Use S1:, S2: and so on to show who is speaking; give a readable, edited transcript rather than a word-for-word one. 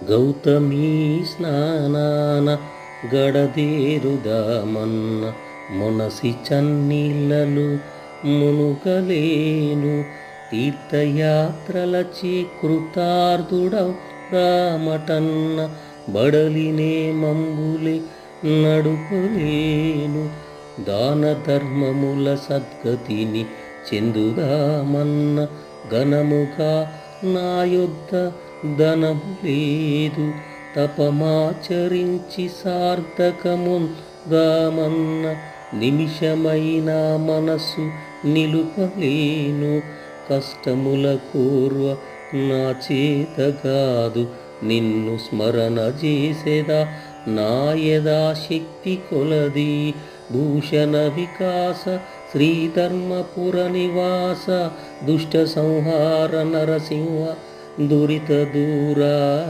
S1: గౌతమీ స్నానాన గడదేరుదామన్న మొనసి చన్నీళ్ళలు మునుగలేను. తీర్థయాత్రలచే కృతార్థుడవు రామటన్న బడలినే మంబులే నడుపలేను. దాన ధర్మముల సద్గతిని చెందుదామన్న ఘనముగా నా యొద్ద ధనము లేదు. తపమాచరించి సార్థకముందామన్న నిమిషమైన మనసు నిలుపలేను. కష్టముల కోర్వ నా చేత కాదు, నిన్ను స్మరణ చేసేదా నా యథాశక్తి కొలది. భూషణ వికాస శ్రీధర్మపుర నివాస దుష్ట సంహార నరసింహ దురిత దూరా.